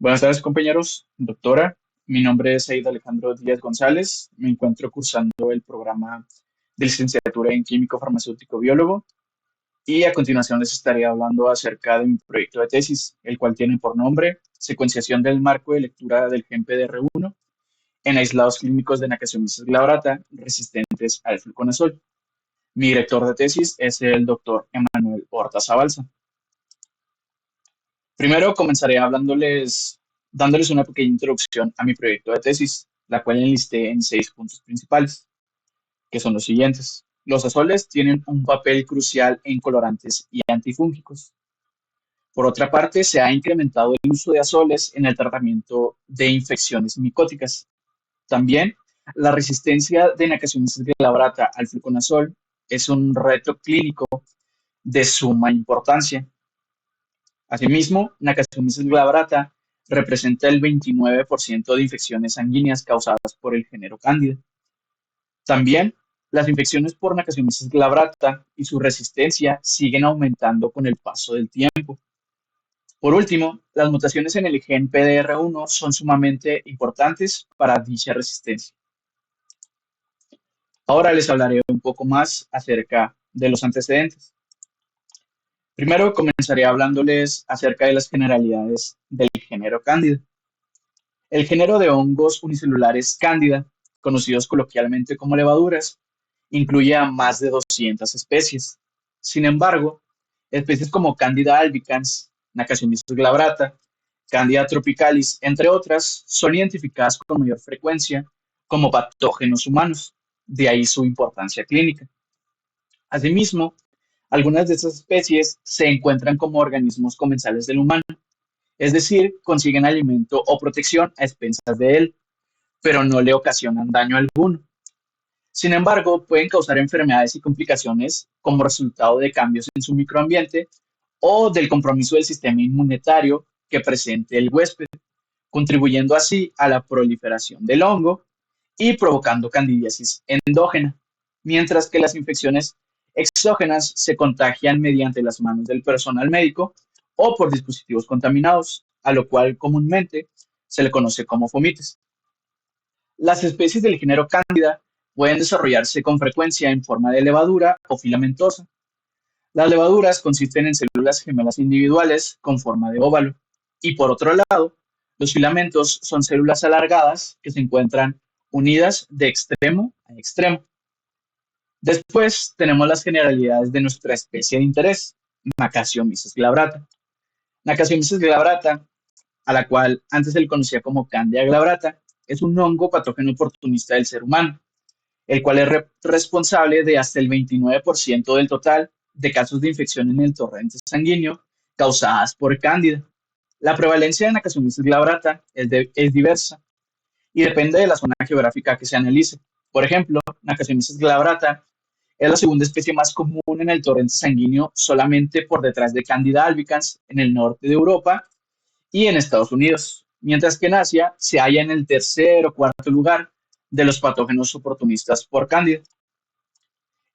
Buenas tardes, compañeros. Doctora, mi nombre es Aida Alejandro Díaz González. Me encuentro cursando el programa de licenciatura en Químico Farmacéutico Biólogo y a continuación les estaré hablando acerca de mi proyecto de tesis, el cual tiene por nombre Secuenciación del marco de lectura del gen PDR1 en aislados clínicos de Nacasiomices glabrata resistentes al fluconazol. Mi director de tesis es el doctor Emanuel Horta Zabalza. Primero comenzaré dándoles una pequeña introducción a mi proyecto de tesis, la cual enlisté en 6 puntos principales, que son los siguientes. Los azoles tienen un papel crucial en colorantes y antifúngicos. Por otra parte, se ha incrementado el uso de azoles en el tratamiento de infecciones micóticas. También, la resistencia de Nacasiomices glabrata al fluconazol es un reto clínico de suma importancia. Asimismo, Nakasone glabrata representa el 29% de infecciones sanguíneas causadas por el género Cándida. También, las infecciones por Nakasone glabrata y su resistencia siguen aumentando con el paso del tiempo. Por último, las mutaciones en el gen PDR1 son sumamente importantes para dicha resistencia. Ahora les hablaré un poco más acerca de los antecedentes. Primero comenzaré hablándoles acerca de las generalidades del género Cándida. El género de hongos unicelulares Cándida, conocidos coloquialmente como levaduras, incluye a más de 200 especies. Sin embargo, especies como Candida albicans, Nakasone glabrata, Candida tropicalis, entre otras, son identificadas con mayor frecuencia como patógenos humanos, de ahí su importancia clínica. Asimismo, algunas de estas especies se encuentran como organismos comensales del humano, es decir, consiguen alimento o protección a expensas de él, pero no le ocasionan daño alguno. Sin embargo, pueden causar enfermedades y complicaciones como resultado de cambios en su microambiente o del compromiso del sistema inmunitario que presente el huésped, contribuyendo así a la proliferación del hongo y provocando candidiasis endógena, mientras que las infecciones exógenas se contagian mediante las manos del personal médico o por dispositivos contaminados, a lo cual comúnmente se le conoce como fomites. Las especies del género Cándida pueden desarrollarse con frecuencia en forma de levadura o filamentosa. Las levaduras consisten en células gemelas individuales con forma de óvalo. Y por otro lado, los filamentos son células alargadas que se encuentran unidas de extremo a extremo. Después tenemos las generalidades de nuestra especie de interés, Nakasone glabrata. Nakasone glabrata, a la cual antes se le conocía como Candida glabrata, es un hongo patógeno oportunista del ser humano, el cual es responsable de hasta el 29% del total de casos de infección en el torrente sanguíneo causadas por Cándida. La prevalencia de Nakasone glabrata es diversa y depende de la zona geográfica que se analice. Por ejemplo, Nakasone glabrata es la segunda especie más común en el torrente sanguíneo solamente por detrás de Candida albicans en el norte de Europa y en Estados Unidos, mientras que en Asia se halla en el tercer o cuarto lugar de los patógenos oportunistas por Cándida.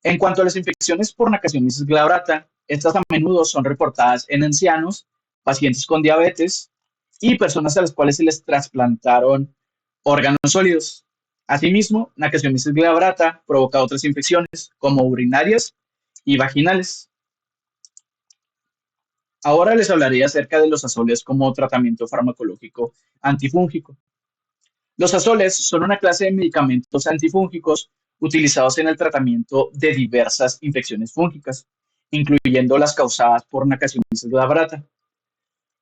En cuanto a las infecciones por Nakasone glabrata, estas a menudo son reportadas en ancianos, pacientes con diabetes y personas a las cuales se les trasplantaron órganos sólidos. Asimismo, Nakasone glabrata provoca otras infecciones como urinarias y vaginales. Ahora les hablaré acerca de los azoles como tratamiento farmacológico antifúngico. Los azoles son una clase de medicamentos antifúngicos utilizados en el tratamiento de diversas infecciones fúngicas, incluyendo las causadas por Nakasone glabrata.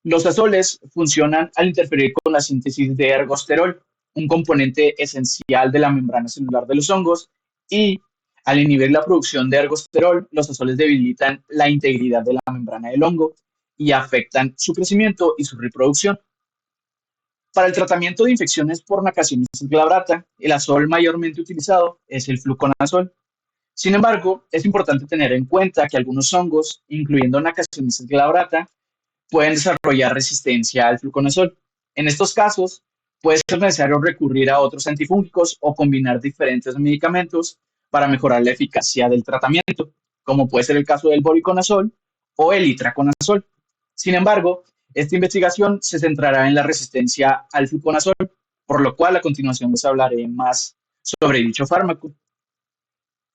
Los azoles funcionan al interferir con la síntesis de ergosterol, un componente esencial de la membrana celular de los hongos, y al inhibir la producción de ergosterol, los azoles debilitan la integridad de la membrana del hongo y afectan su crecimiento y su reproducción. Para el tratamiento de infecciones por Nakasone glabrata, el azol mayormente utilizado es el fluconazol. Sin embargo, es importante tener en cuenta que algunos hongos, incluyendo Nakasone glabrata, pueden desarrollar resistencia al fluconazol. En estos casos, puede ser necesario recurrir a otros antifúngicos o combinar diferentes medicamentos para mejorar la eficacia del tratamiento, como puede ser el caso del voriconazol o el itraconazol. Sin embargo, Esta investigación se centrará en la resistencia al fluconazol, por lo cual a continuación les hablaré más sobre dicho fármaco.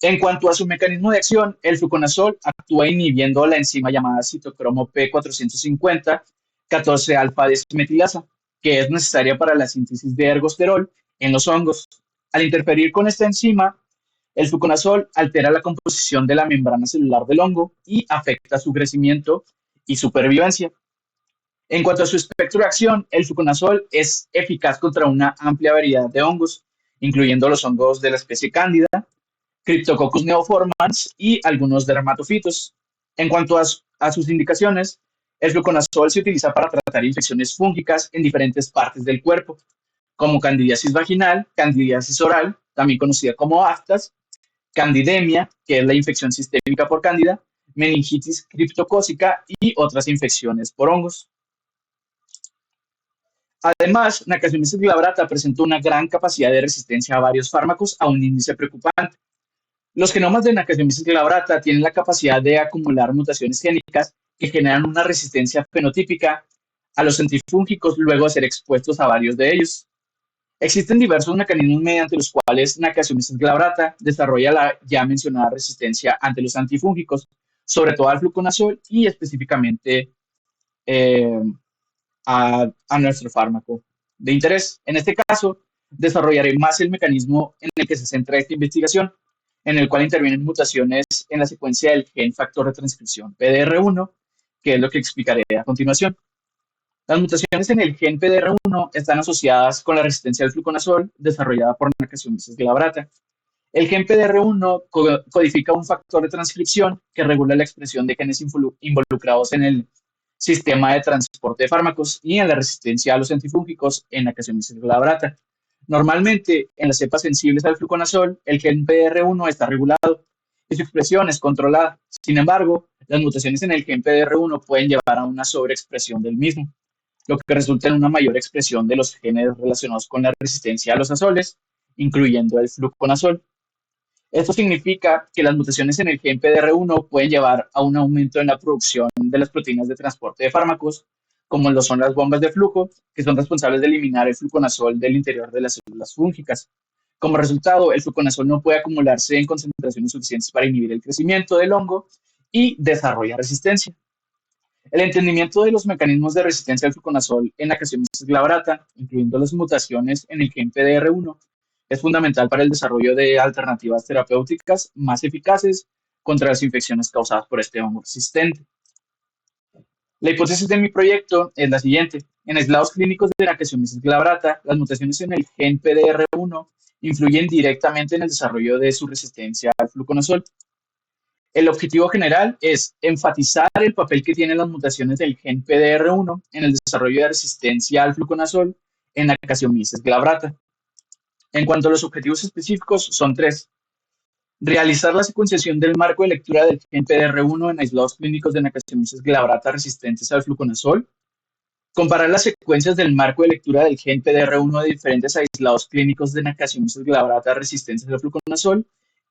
En cuanto a su mecanismo de acción, el fluconazol actúa inhibiendo la enzima llamada citocromo P450 14-alfa desmetilasa, que es necesaria para la síntesis de ergosterol en los hongos. Al interferir con esta enzima, el fluconazol altera la composición de la membrana celular del hongo y afecta su crecimiento y supervivencia. En cuanto a su espectro de acción, el fluconazol es eficaz contra una amplia variedad de hongos, incluyendo los hongos de la especie Cándida, Cryptococcus neoformans y algunos dermatofitos. En cuanto a sus indicaciones, el fluconazol se utiliza para tratar infecciones fúngicas en diferentes partes del cuerpo, como candidiasis vaginal, candidiasis oral, también conocida como aftas, candidemia, que es la infección sistémica por cándida, meningitis criptocócica y otras infecciones por hongos. Además, Nacasomyces glabrata presenta una gran capacidad de resistencia a varios fármacos a un índice preocupante. Los genomas de Nacasomyces glabrata tienen la capacidad de acumular mutaciones génicas que generan una resistencia fenotípica a los antifúngicos luego de ser expuestos a varios de ellos. Existen diversos mecanismos mediante los cuales Nacasomyces glabrata desarrolla la ya mencionada resistencia ante los antifúngicos, sobre todo al fluconazol y específicamente eh, a nuestro fármaco de interés. En este caso, desarrollaré más el mecanismo en el que se centra esta investigación, en el cual intervienen mutaciones en la secuencia del gen factor de transcripción PDR1, que es lo que explicaré a continuación. Las mutaciones en el gen PDR1 están asociadas con la resistencia al fluconazol desarrollada por Nacasomyces glabrata. El gen PDR1 codifica un factor de transcripción que regula la expresión de genes involucrados en el sistema de transporte de fármacos y en la resistencia a los antifúngicos en Nacasomyces glabrata. Normalmente, en las cepas sensibles al fluconazol, el gen PDR1 está regulado y su expresión es controlada. Sin embargo, las mutaciones en el gen PDR1 pueden llevar a una sobreexpresión del mismo, lo que resulta en una mayor expresión de los genes relacionados con la resistencia a los azoles, incluyendo el fluconazol. Esto significa que las mutaciones en el gen PDR1 pueden llevar a un aumento en la producción de las proteínas de transporte de fármacos, como lo son las bombas de flujo, que son responsables de eliminar el fluconazol del interior de las células fúngicas. Como resultado, el fluconazol no puede acumularse en concentraciones suficientes para inhibir el crecimiento del hongo y desarrolla resistencia. El entendimiento de los mecanismos de resistencia al fluconazol en Nacasomyces glabrata, incluyendo las mutaciones en el gen PDR1, es fundamental para el desarrollo de alternativas terapéuticas más eficaces contra las infecciones causadas por este hongo resistente. La hipótesis de mi proyecto es la siguiente. En aislados clínicos de Nacasomyces glabrata, las mutaciones en el gen PDR1 influyen directamente en el desarrollo de su resistencia al fluconazol. El objetivo general es enfatizar el papel que tienen las mutaciones del gen PDR1 en el desarrollo de resistencia al fluconazol en Nacasomyces glabrata. En cuanto a los objetivos específicos, son tres. Realizar la secuenciación del marco de lectura del gen PDR1 en aislados clínicos de Nacasomyces glabrata resistentes al fluconazol. Comparar las secuencias del marco de lectura del gen PDR1 de diferentes aislados clínicos de Nacasomyces glabrata resistentes al fluconazol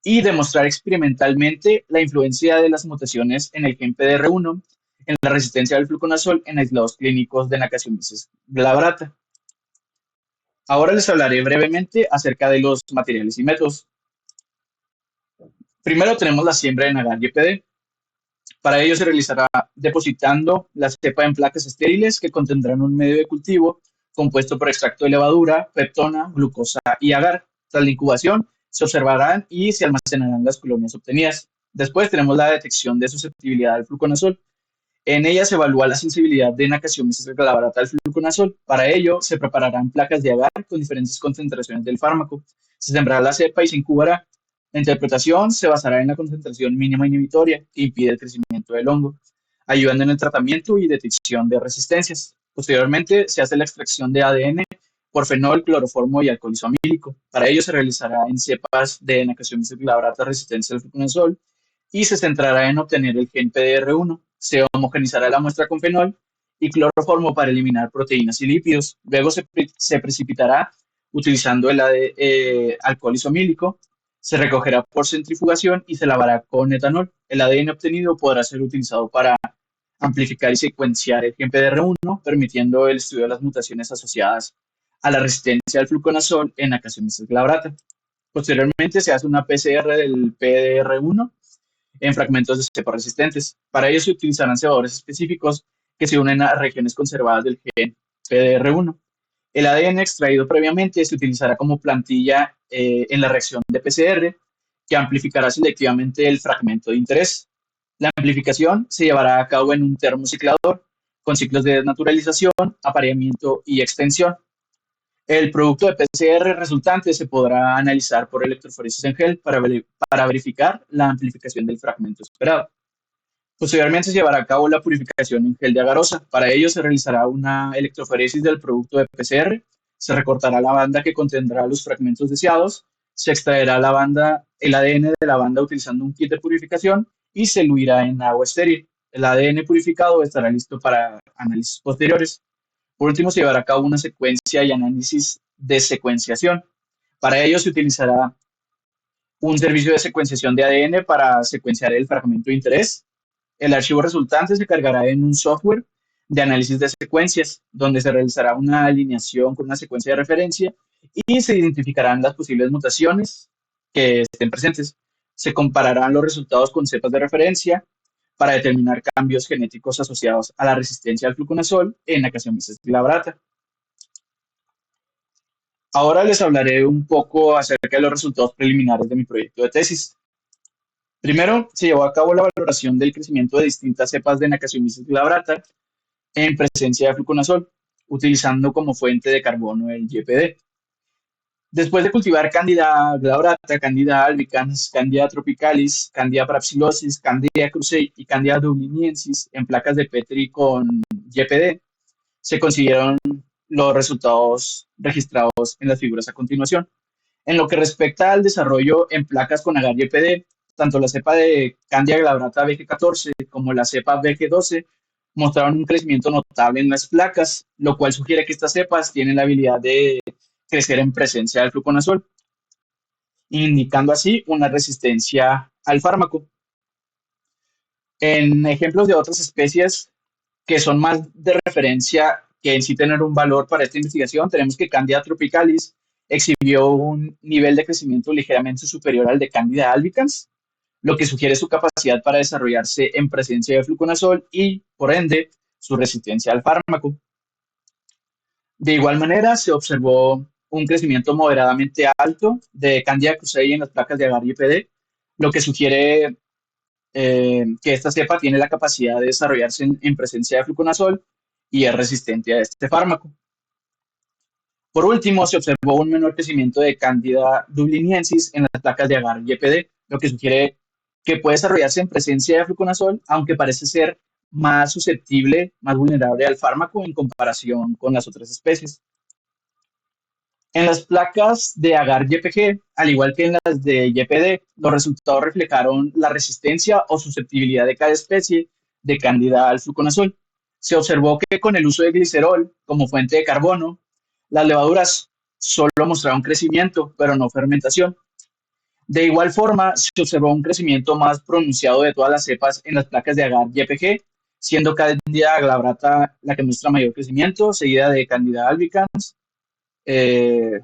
y demostrar experimentalmente la influencia de las mutaciones en el gen PDR1 en la resistencia al fluconazol en aislados clínicos de Nacasomyces glabrata. Ahora les hablaré brevemente acerca de los materiales y métodos. Primero tenemos la siembra en agar YPD. Para ello se realizará depositando la cepa en placas estériles que contendrán un medio de cultivo compuesto por extracto de levadura, peptona, glucosa y agar. Tras la incubación, se observarán y se almacenarán las colonias obtenidas. Después tenemos la detección de susceptibilidad al fluconazol. En ella se evalúa la sensibilidad de Nacasomyces glabrata al fluconazol. Para ello, se prepararán placas de agar con diferentes concentraciones del fármaco. Se sembrará la cepa y se incubará. La interpretación se basará en la concentración mínima inhibitoria que impide el crecimiento del hongo, ayudando en el tratamiento y detección de resistencias. Posteriormente, se hace la extracción de ADN por fenol, cloroformo y alcohol isomílico. Para ello, se realizará en cepas de Nacasomyces glabrata resistentes al fluconazol y se centrará en obtener el gen PDR1. Se homogenizará la muestra con fenol y cloroformo para eliminar proteínas y lípidos. Luego se precipitará utilizando el alcohol isomílico. Se recogerá por centrifugación y se lavará con etanol. El ADN obtenido podrá ser utilizado para amplificar y secuenciar el gen PDR1, permitiendo el estudio de las mutaciones asociadas a la resistencia al fluconazol en Acanthomyces glabrata. Posteriormente se hace una PCR del PDR1 en fragmentos de cepas resistentes. Para ello se utilizarán cebadores específicos que se unen a regiones conservadas del gen PDR1. El ADN extraído previamente se utilizará como plantilla en la reacción de PCR, que amplificará selectivamente el fragmento de interés. La amplificación se llevará a cabo en un termociclador con ciclos de desnaturalización, apareamiento y extensión. El producto de PCR resultante se podrá analizar por electroforesis en gel para verificar la amplificación del fragmento esperado. Posteriormente se llevará a cabo la purificación en gel de agarosa. Para ello se realizará una electroforesis del producto de PCR, se recortará la banda que contendrá los fragmentos deseados, se extraerá el ADN de la banda utilizando un kit de purificación y se diluirá en agua estéril. El ADN purificado estará listo para análisis posteriores. Por último, se llevará a cabo una secuencia y análisis de secuenciación. Para ello se utilizará un servicio de secuenciación de ADN para secuenciar el fragmento de interés. El archivo resultante se cargará en un software de análisis de secuencias, donde se realizará una alineación con una secuencia de referencia y se identificarán las posibles mutaciones que estén presentes. Se compararán los resultados con cepas de referencia para determinar cambios genéticos asociados a la resistencia al fluconazol en Acanthomyces glabrata. Ahora les hablaré un poco acerca de los resultados preliminares de mi proyecto de tesis. Primero, se llevó a cabo la valoración del crecimiento de distintas cepas de Acanthomyces glabrata en presencia de fluconazol, utilizando como fuente de carbono el YPD. Después de cultivar Candida glabrata, Candida albicans, Candida tropicalis, Candida parapsilosis, Candida krusei y Candida dubliniensis en placas de Petri con YPD, se consiguieron los resultados registrados en las figuras a continuación. En lo que respecta al desarrollo en placas con agar-YPD, tanto la cepa de Candida glabrata VG14 como la cepa VG12 mostraron un crecimiento notable en las placas, lo cual sugiere que estas cepas tienen la habilidad de crecer en presencia del fluconazol, indicando así una resistencia al fármaco. En ejemplos de otras especies que son más de referencia que en sí tener un valor para esta investigación, tenemos que Candida tropicalis exhibió un nivel de crecimiento ligeramente superior al de Candida albicans, lo que sugiere su capacidad para desarrollarse en presencia de fluconazol y, por ende, su resistencia al fármaco. De igual manera, se observó un crecimiento moderadamente alto de Candida krusei en las placas de agar-YPD, lo que sugiere que esta cepa tiene la capacidad de desarrollarse en presencia de fluconazol y es resistente a este fármaco. Por último, se observó un menor crecimiento de Candida dubliniensis en las placas de agar-YPD, lo que sugiere que puede desarrollarse en presencia de fluconazol, aunque parece ser más susceptible, más vulnerable al fármaco en comparación con las otras especies. En las placas de agar-YPG, al igual que en las de YPD, los resultados reflejaron la resistencia o susceptibilidad de cada especie de Candida al fluconazol. Se observó que con el uso de glicerol como fuente de carbono, las levaduras solo mostraron crecimiento, pero no fermentación. De igual forma, se observó un crecimiento más pronunciado de todas las cepas en las placas de agar-YPG, siendo Candida glabrata la que muestra mayor crecimiento, seguida de Candida albicans eh,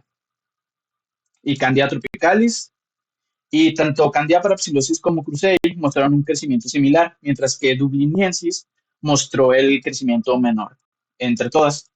y Candida tropicalis. Y tanto Candida parapsilosis como krusei mostraron un crecimiento similar, mientras que dubliniensis mostró el crecimiento menor entre todas.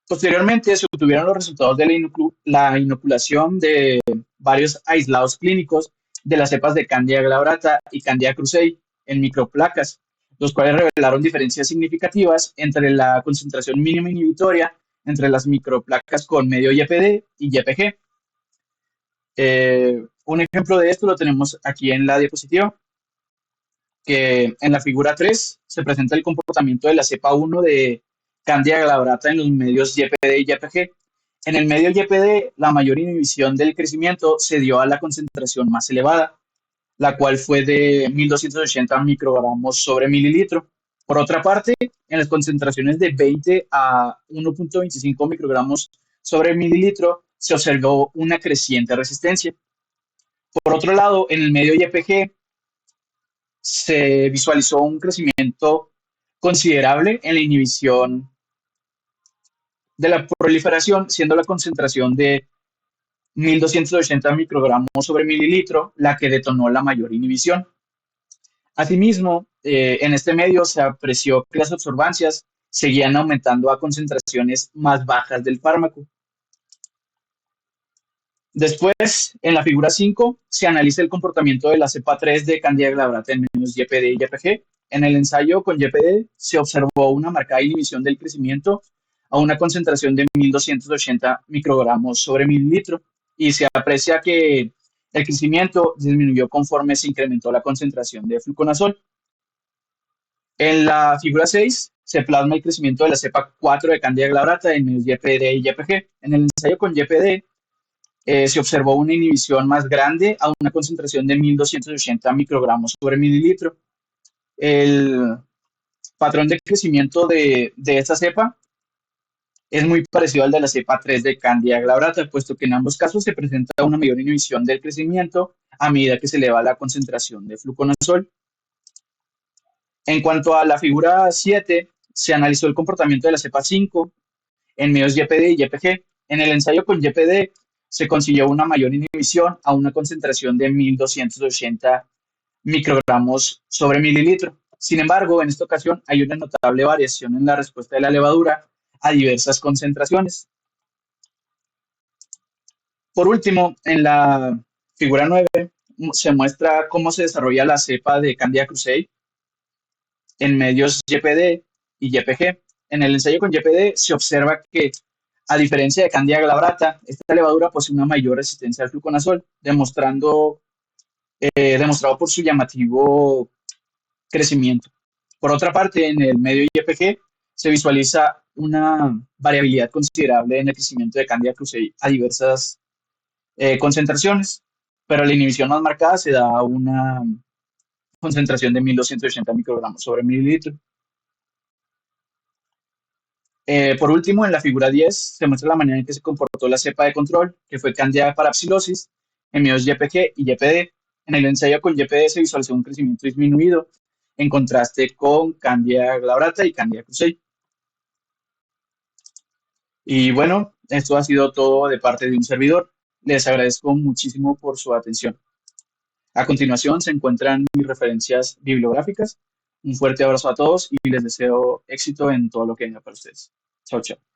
Posteriormente se obtuvieron los resultados de la inoculación de varios aislados clínicos de las cepas de Candida glabrata y Candida krusei en microplacas, los cuales revelaron diferencias significativas entre la concentración mínima inhibitoria entre las microplacas con medio YPD y YPG. Un ejemplo de esto lo tenemos aquí en la diapositiva, que en la figura 3 se presenta el comportamiento de la cepa 1 de Candida glabrata en los medios YPD y YPG. En el medio YPD, la mayor inhibición del crecimiento se dio a la concentración más elevada, la cual fue de 1280 microgramos sobre mililitro. Por otra parte, en las concentraciones de 20 a 1.25 microgramos sobre mililitro se observó una creciente resistencia. Por otro lado, en el medio YPG se visualizó un crecimiento considerable en la inhibición de la proliferación, siendo la concentración de 1280 microgramos sobre mililitro la que detonó la mayor inhibición. Asimismo, en este medio se apreció que las absorbancias seguían aumentando a concentraciones más bajas del fármaco. Después, en la figura 5, se analiza el comportamiento de la cepa 3 de Candida glabrata en medios YPD y YPG. En el ensayo con YPD se observó una marcada inhibición del crecimiento a una concentración de 1280 microgramos sobre mililitro y se aprecia que el crecimiento disminuyó conforme se incrementó la concentración de fluconazol. En la figura 6 se plasma el crecimiento de la cepa 4 de Candida glabrata en medios YPD y YPG. En el ensayo con YPD se observó una inhibición más grande a una concentración de 1280 microgramos sobre mililitro. El patrón de crecimiento de esta cepa es muy parecido al de la cepa 3 de Candida glabrata, puesto que en ambos casos se presenta una mayor inhibición del crecimiento a medida que se eleva la concentración de fluconazol. En cuanto a la figura 7, se analizó el comportamiento de la cepa 5 en medios YPD y YPG. En el ensayo con YPD se consiguió una mayor inhibición a una concentración de 1280 microgramos sobre mililitro. Sin embargo, en esta ocasión hay una notable variación en la respuesta de la levadura a diversas concentraciones. Por último, en la figura 9 se muestra cómo se desarrolla la cepa de Candida krusei en medios YPD y YPG. En el ensayo con YPD se observa que, a diferencia de Candida glabrata, esta levadura posee una mayor resistencia al fluconazol, demostrado por su llamativo crecimiento. Por otra parte, en el medio YPG se visualiza una variabilidad considerable en el crecimiento de Candida krusei a diversas concentraciones, pero la inhibición más marcada se da a una concentración de 1280 microgramos sobre mililitro. Por último, en la figura 10 se muestra la manera en que se comportó la cepa de control, que fue Candida parapsilosis, en medios YPG y YPD. En el ensayo con YPD se visualizó un crecimiento disminuido, en contraste con Candida glabrata y Candida krusei. Y bueno, esto ha sido todo de parte de un servidor. Les agradezco muchísimo por su atención. A continuación se encuentran mis referencias bibliográficas. Un fuerte abrazo a todos y les deseo éxito en todo lo que venga para ustedes. Chao, chao.